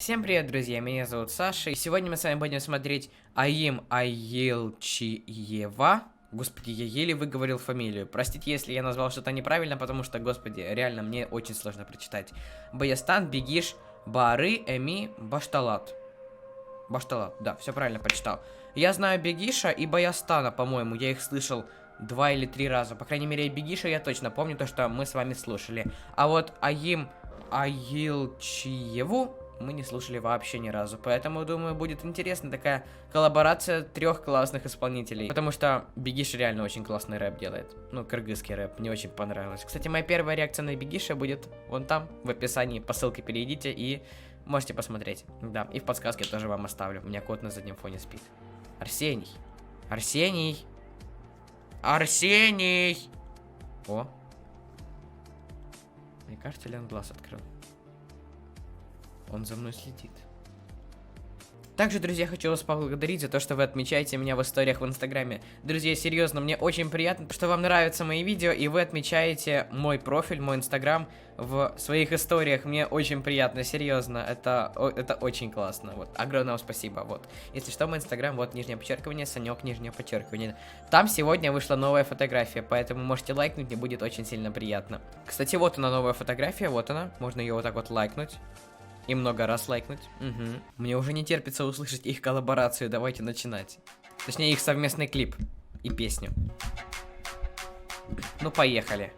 Всем привет, друзья, меня зовут Саша, и сегодня мы с вами будем смотреть Аим Аилчиева. Господи, я еле выговорил фамилию. Простите, если я назвал что-то неправильно, потому что, господи, реально, мне очень сложно прочитать. Баястан, Бегиш, Баары, Эми, Башталат. Башталат, да, все правильно прочитал. Я знаю Бегиша и Баястана, по-моему, я их слышал 2 или 3 раза. По крайней мере, Бегиша я точно помню, то, что мы с вами слушали. А вот Аим Аилчиеву мы не слушали вообще ни разу, поэтому, думаю, будет интересна такая коллаборация 3 классных исполнителей, потому что Бегиша реально очень классный рэп делает, ну, кыргызский рэп, мне очень понравилось. Кстати, моя первая реакция на Бегиша будет вон там, в описании, по ссылке перейдите и можете посмотреть, да, и в подсказке тоже вам оставлю, у меня кот на заднем фоне спит. Арсений, Арсений, Арсений! О! Мне кажется, ли он глаз открыл? Он за мной следит. Также, друзья, хочу вас поблагодарить за то, что вы отмечаете меня в историях в Инстаграме. Друзья, серьезно, мне очень приятно, что вам нравятся мои видео, и вы отмечаете мой профиль, мой Инстаграм в своих историях. Мне очень приятно, серьезно, это очень классно. Вот, огромное вам спасибо. Вот, если что, мой Инстаграм, вот, нижнее подчеркивание, Санек, нижнее подчеркивание. Там сегодня вышла новая фотография, поэтому можете лайкнуть, мне будет очень сильно приятно. Кстати, вот она, новая фотография, вот она, можно ее вот так вот лайкнуть. И много раз лайкнуть. Угу. Мне уже не терпится услышать их коллаборацию. Давайте начинать. Точнее, их совместный клип и песню. Ну, поехали.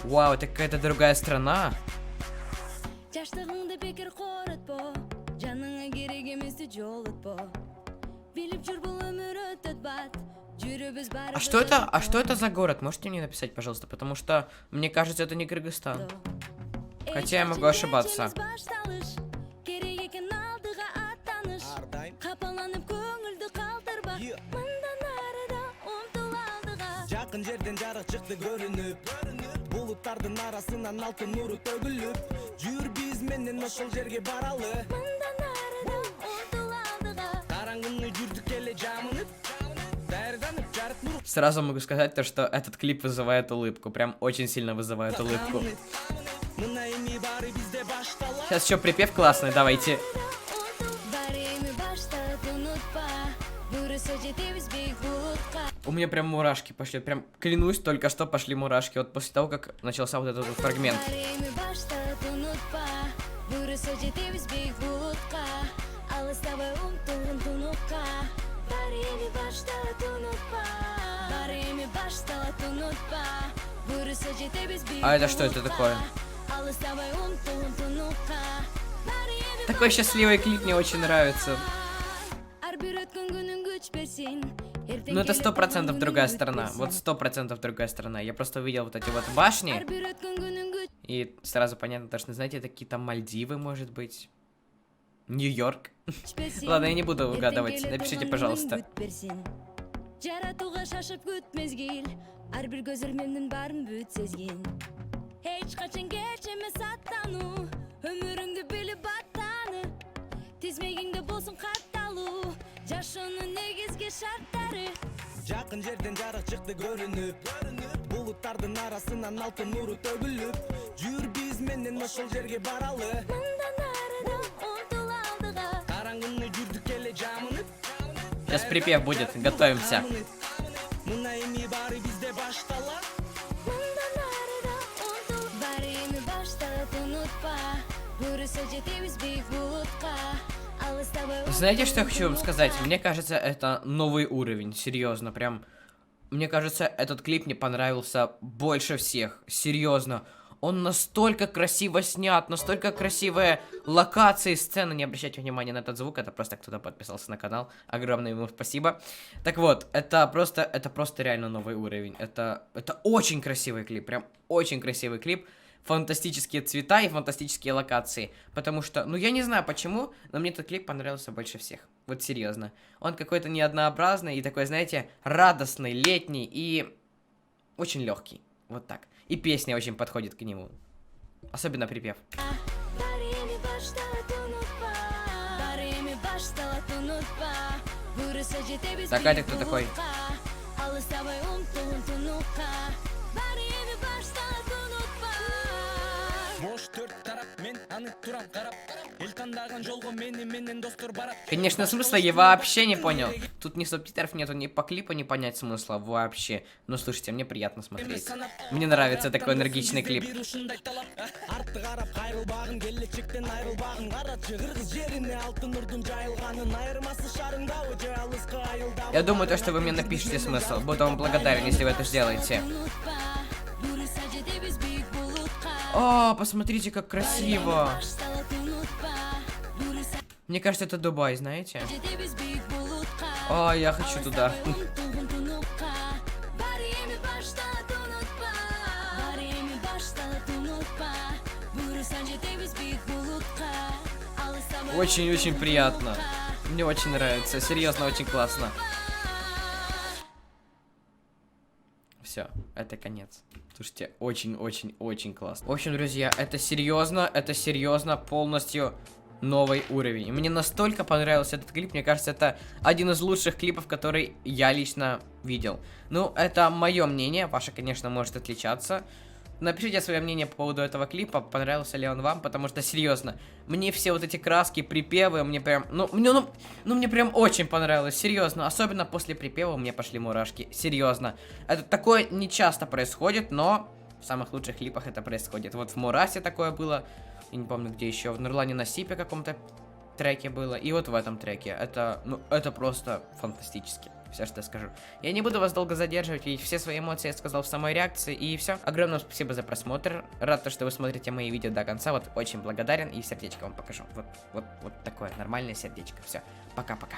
Вау, это какая-то другая страна. А что это за город? Можете мне написать, пожалуйста, потому что мне кажется, это не Кыргызстан. Хотя я могу ошибаться. Сразу могу сказать то, что этот клип вызывает улыбку. Прям очень сильно вызывает улыбку. Сейчас еще припев классный, давайте. У меня прям мурашки пошли. Прям клянусь, только что пошли мурашки. Вот после того, как начался вот этот вот фрагмент. А это что это такое? Такой счастливый клип мне очень нравится. Ну это 100% другая сторона. Вот 100% другая сторона. Я просто увидел вот эти вот башни. И сразу понятно, что, знаете, это какие-то Мальдивы, может быть. Нью-Йорк. Ладно, я не буду угадывать. Напишите, пожалуйста. Жақын жерден жарық шықты көрініп Бұлыттардың арасынан алтын нұры төгіліп Жүр біз менен ошол жерге баралы Мындан арыда ұмтыл алдыға Қараңғыны жүрдік келе жамынып Сейчас припев будет, готовимся. Мына эми бары бизде баштала Мындан арыда ұмтыл Бар эми башталып унутпа Бурысы жетебиз бийик булутка. Знаете, что я хочу вам сказать? Мне кажется, это новый уровень, серьезно, прям. Мне кажется, этот клип мне понравился больше всех, серьезно. Он настолько красиво снят, настолько красивые локации, сцены. Не обращайте внимания на этот звук, это просто кто-то подписался на канал. Огромное ему спасибо. Так вот, это просто реально новый уровень. Это очень красивый клип, прям очень красивый клип. Фантастические цвета и фантастические локации. Потому что, ну я не знаю почему, но мне этот клип понравился больше всех. Вот серьезно. Он какой-то неоднообразный и такой, знаете, радостный, летний и очень легкий. Вот так. И песня очень подходит к нему. Особенно припев. Так, а это кто такой? төрт тарап мен аны турам карап эл тандаган жолго менен достор барат. Конечно, смысла я вообще не понял. Тут ни субтитров нету, ни по клипу не понять смысла вообще. Но слушайте, мне приятно смотреть. Мне нравится такой энергичный клип. Артты карап кайрылбагын келечектен айрылбагын карачы кыргыз жерине алтын нурдун жайылганын айырмасы шарыңдабы же алыска айылдабы. Я думаю, то, что вы мне напишите смысл. Буду вам благодарен, если вы это сделаете. О, посмотрите, как красиво. Мне кажется, это Дубай, знаете? О, я хочу туда. Очень-очень приятно. Мне очень нравится. Серьезно, очень классно. Все, это конец. Слушайте, очень-очень-очень классно. В общем, друзья, это серьезно полностью новый уровень. Мне настолько понравился этот клип, мне кажется, это один из лучших клипов, который я лично видел. Ну, это мое мнение, ваше, конечно, может отличаться. Напишите свое мнение по поводу этого клипа, понравился ли он вам, потому что, серьезно, мне все вот эти краски, припевы, мне прям, мне прям очень понравилось, серьезно, особенно после припева у меня пошли мурашки, серьезно. Это такое не часто происходит, но в самых лучших клипах это происходит. Вот в Мурасе такое было, я не помню где еще, в Нурлане Насипе каком-то треке было, и вот в этом треке. Это, это просто фантастически. Все, что я скажу. Я не буду вас долго задерживать, ведь все свои эмоции я сказал в самой реакции, и все. Огромное спасибо за просмотр. Рад, что вы смотрите мои видео до конца, вот очень благодарен, и сердечко вам покажу. Вот такое нормальное сердечко. Все, пока-пока.